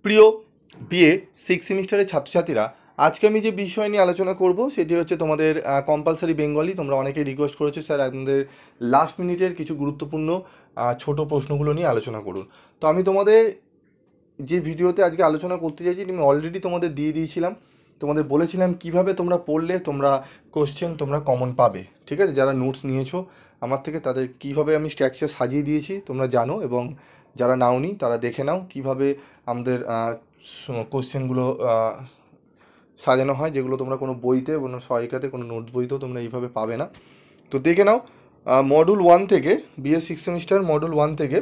প্রিয় BA six সেমিস্টারের ছাত্রছাত্রীরা, আজকে আমি যে বিষয় নিয়ে আলোচনা করব সেটি হচ্ছে তোমাদের কম্পালসারি বেঙ্গলি। তোমরা অনেকেই রিকোয়েস্ট করেছো স্যার আপনাদের লাস্ট মিনিটের কিছু গুরুত্বপূর্ণ ছোট প্রশ্নগুলো নিয়ে আলোচনা করুন। তো আমি তোমাদের যে ভিডিওতে আজকে আলোচনা করতে চাইছি আমি অলরেডি তোমাদের দিয়ে দিয়েছিলাম। তোমাদের বলেছিলাম কিভাবে তোমরা পড়লে তোমরা কোশ্চেন তোমরা কমন পাবে, ঠিক আছে? যারা নোটস নিয়েছো আমার থেকে তাদের কিভাবে আমি স্ট্রাকচার সাজিয়ে দিয়েছি তোমরা জানো, এবং যারা নাওনি তারা দেখে নাও কিভাবে আমাদের কোশ্চেনগুলো সাজানো হয়, যেগুলো তোমরা কোনো বইতে, কোনো সহায়িকাতে, কোনো নোটস বইতেও তোমরা এইভাবে পাবে না। তো দেখে নাও মডুল ওয়ান থেকে, BA six semester module one থেকে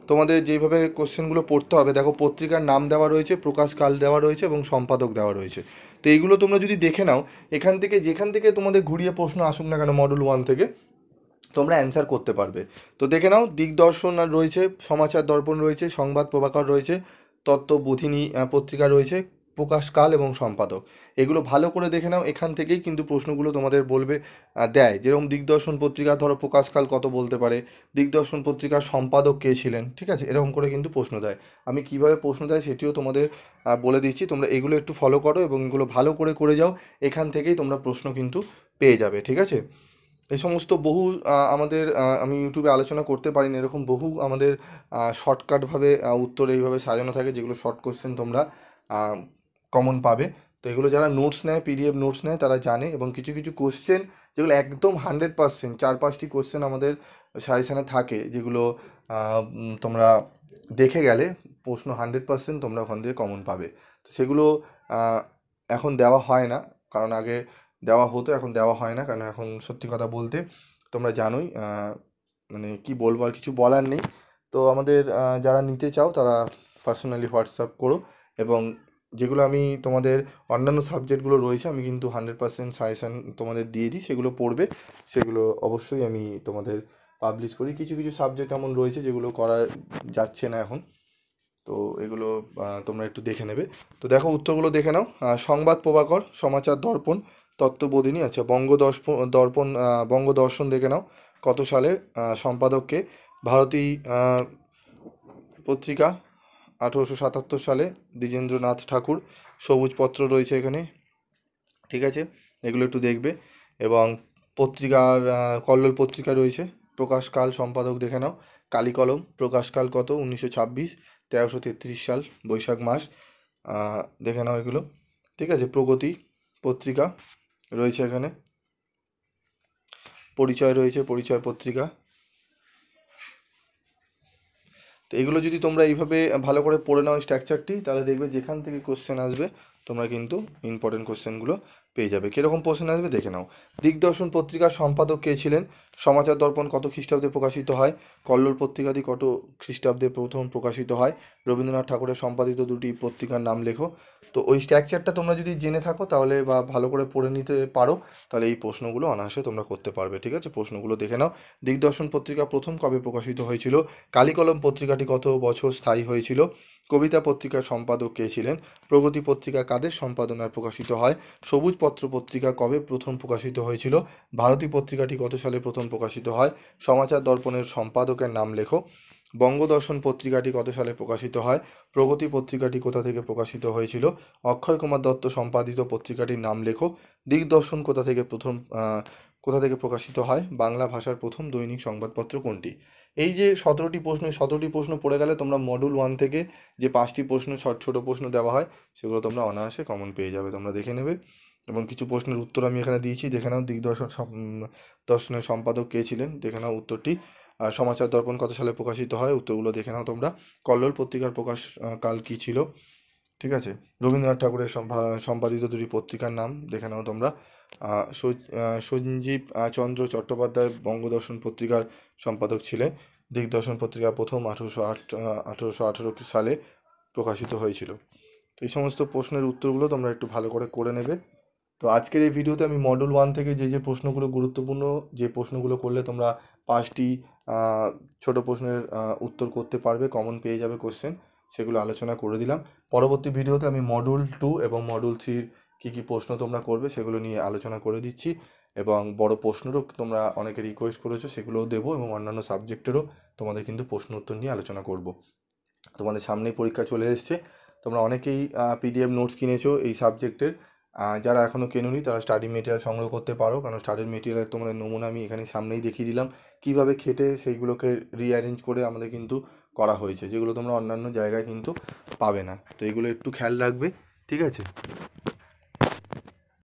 তোমাদের যেইভাবে কোশ্চেনগুলো পড়তে হবে। দেখো পত্রিকার নাম দেওয়া রয়েছে, প্রকাশকাল দেওয়া রয়েছে এবং সম্পাদক দেওয়া রয়েছে। তো এইগুলো তোমরা যদি দেখে নাও, এখান থেকে যেখান থেকে তোমাদের ঘুরিয়ে প্রশ্ন আসুক না কেন মডুল ওয়ান থেকে তোমরা অ্যান্সার করতে পারবে। তো দেখে নাও দিগদর্শন আর রয়েছে, সমাচার দর্পণ রয়েছে, সংবাদ প্রভাকর রয়েছে, তত্ত্ববোধিনী পত্রিকা রয়েছে, প্রকাশকাল এবং সম্পাদক। এগুলো ভালো করে দেখে নাও, এখান থেকেই কিন্তু প্রশ্নগুলো তোমাদের বলবে, দেয়। যেরকম দিগদর্শন পত্রিকা ধরো প্রকাশকাল কত বলতে পারে, দিগদর্শন পত্রিকার সম্পাদক কে ছিলেন, ঠিক আছে? এরকম করে কিন্তু প্রশ্ন দেয়। আমি কিভাবে প্রশ্ন দেয় সেটিও তোমাদের বলে দিচ্ছি। তোমরা এগুলো একটু ফলো করো এবং এগুলো ভালো করে করে যাও, এখান থেকেই তোমরা প্রশ্ন কিন্তু পেয়ে যাবে, ঠিক আছে? এই সমস্ত বহু আমাদের আমি ইউটিউবে আলোচনা করতে পারি না, এরকম বহু আমাদের শর্টকাটভাবে উত্তর এইভাবে সাজানো থাকে, যেগুলো শর্ট কোশ্চেন তোমরা কমন পাবে। তো এগুলো যারা নোটস নেয়, পিডিএফ নোটস নেয়, তারা জানে। এবং কিছু কিছু কোশ্চেন যেগুলো একদম 100%, 4-5টি কোশ্চেন আমাদের সাজেশানে থাকে, যেগুলো তোমরা দেখে গেলে প্রশ্ন 100% তোমরা ওখান থেকে কমন পাবে। তো সেগুলো আহ, এখন দেওয়া হয় না, কারণ আগে দেওয়া হতো, এখন দেওয়া হয় না। কারণ এখন সত্যি কথা বলতে তোমরা জানোই, মানে কি বলবো, আর কিছু বলার নেই। তো আমাদের যারা নিতে চাও তারা পার্সোনালি হোয়াটসঅ্যাপ করো। এবং যেগুলো আমি তোমাদের অন্যান্য সাবজেক্টগুলো রয়েছে আমি কিন্তু 100% সাজেশান তোমাদের দিয়ে দিই, সেগুলো পড়বে। সেগুলো অবশ্যই আমি তোমাদের পাবলিশ করি। কিছু কিছু সাবজেক্ট এমন রয়েছে যেগুলো করা যাচ্ছে না এখন, তো এগুলো তোমরা একটু দেখে নেবে। তো দেখো উত্তরগুলো দেখে নাও। সংবাদ প্রভাকর, সমাচার দর্পণ, তত্ত্ববোধিনী, আচ্ছা দর্পণ, বঙ্গদর্শন দেখে নাও কত সালে, সম্পাদককে। ভারতী পত্রিকা 1877 সালে, দ্বিজেন্দ্রনাথ ঠাকুর। সবুজপত্র রয়েছে এখানে, ঠিক আছে? এগুলো একটু দেখবে। এবং পত্রিকার কল্লোল পত্রিকা রয়েছে, প্রকাশকাল সম্পাদক দেখে নাও। কালিকলম, প্রকাশকাল কত, 1926, 1333 সাল, বৈশাখ মাস। দেখে নাও এগুলো, ঠিক আছে? প্রগতি পত্রিকা রয়েছে এখানে, পরিচয় রয়েছে, পরিচয় পত্রিকা। তো এগুলো যদি তোমরা এইভাবে ভালো করে পড়ে নাও স্ট্রাকচারটি, তাহলে দেখবে যেখান থেকে কোশ্চেন আসবে তোমরা কিন্তু ইম্পর্টেন্ট কোশ্চেনগুলো পেয়ে যাবে। কীরকম কোশ্চেন আসবে দেখে নাও। দিগদর্শন পত্রিকার সম্পাদক কে ছিলেন? সমাচার দর্পণ কত খ্রিস্টাব্দে প্রকাশিত হয়? কল্লোল পত্রিকাটি কত খ্রিস্টাব্দে প্রথম প্রকাশিত হয়? রবীন্দ্রনাথ ঠাকুরের সম্পাদিত দুটি পত্রিকার নাম লেখো। তো ওই স্ট্রাকচারটা তোমরা যদি জেনে থাকো তাহলে, বা ভালো করে পড়ে নিতে পারো, তাহলে এই প্রশ্নগুলো অনায়াসে তোমরা করতে পারবে, ঠিক আছে? প্রশ্নগুলো দেখে নাও। দিগদর্শন পত্রিকা প্রথম কবে প্রকাশিত হয়েছিল? কালিকলম পত্রিকাটি কত বছর স্থায়ী হয়েছিল? কবিতা পত্রিকার সম্পাদক কে ছিলেন? প্রগতি পত্রিকা কাদের সম্পাদনায় প্রকাশিত হয়? সবুজ পত্র পত্রিকা কবে প্রথম প্রকাশিত হয়েছিল? ভারতী পত্রিকাটি কত সালে প্রথম প্রকাশিত হয়? সমাচার দর্পণের সম্পাদকের নাম লেখো। বঙ্গদর্শন পত্রিকাটি কত সালে প্রকাশিত হয়? প্রগতি পত্রিকাটি কোথা থেকে প্রকাশিত হয়েছিল? অক্ষয় কুমার দত্ত সম্পাদিত পত্রিকাটির নাম লেখো। দিগদর্শন কোথা থেকে প্রকাশিত হয়? বাংলা ভাষার প্রথম দৈনিক সংবাদপত্র কোনটি? এই যে 17টি প্রশ্ন, 17টি প্রশ্ন পড়ে গেলে তোমরা মডুল ওয়ান থেকে যে 5টি প্রশ্ন ছোটো প্রশ্ন দেওয়া হয় সেগুলো তোমরা অনায়াসে কমন পেয়ে যাবে, তোমরা দেখে নেবে। এবং কিছু প্রশ্নের উত্তর আমি এখানে দিয়েছি, দেখে নাও। দর্শনের সম্পাদক কে ছিলেন, দেখে নাও উত্তরটি। আর সমাচার দর্পণ কত সালে প্রকাশিত হয়, উত্তরগুলো দেখে নাও তোমরা। কল্লোল পত্রিকার প্রকাশ কাল কী ছিল, ঠিক আছে? রবীন্দ্রনাথ ঠাকুরের সম্পাদিত দুটি পত্রিকার নাম দেখে নাও তোমরা। সঞ্জীব চন্দ্র চট্টোপাধ্যায় বঙ্গদর্শন পত্রিকার সম্পাদক ছিলেন। দিগদর্শন পত্রিকা প্রথম 1818 সালে প্রকাশিত হয়েছিল। তো এই সমস্ত প্রশ্নের উত্তরগুলো তোমরা একটু ভালো করে করে নেবে। তো আজকের এই ভিডিওতে আমি মডেল ওয়ান থেকে যে যে প্রশ্নগুলো গুরুত্বপূর্ণ, যে প্রশ্নগুলো করলে তোমরা 5টি ছোট প্রশ্নের উত্তর করতে পারবে, কমন পেয়ে যাবে কোশ্চেন, সেগুলো আলোচনা করে দিলাম। পরবর্তী ভিডিওতে আমি মডিউল 2 এবং মডিউল 3-র কী কী প্রশ্ন তোমরা করবে সেগুলো নিয়ে আলোচনা করে দিচ্ছি। এবং বড় প্রশ্নেরও তোমরা অনেকে রিকোয়েস্ট করেছো, সেগুলোও দেবো। এবং অন্যান্য সাবজেক্টেরও তোমাদের কিন্তু প্রশ্ন উত্তর নিয়ে আলোচনা করব। তোমাদের সামনেই পরীক্ষা চলে এসছে, তো তোমরা অনেকেই পিডিএফ নোটস কিনেছো এই সাবজেক্টের। যারা এখনও কেনোনি তারা স্টাডি মেটেরিয়াল সংগ্রহ করতে পারো, কারণ স্টাডি মেটেরিয়ালের তোমাদের নমুনা আমি এখানে সামনেই দেখিয়ে দিলাম কীভাবে খেটে সেইগুলোকে রিঅ্যারেঞ্জ করে আমাদের কিন্তু করা হয়েছে, যেগুলো তোমরা অন্যান্য জায়গায় কিন্তু পাবে না। তো এগুলো একটু খেয়াল রাখবে, ঠিক আছে।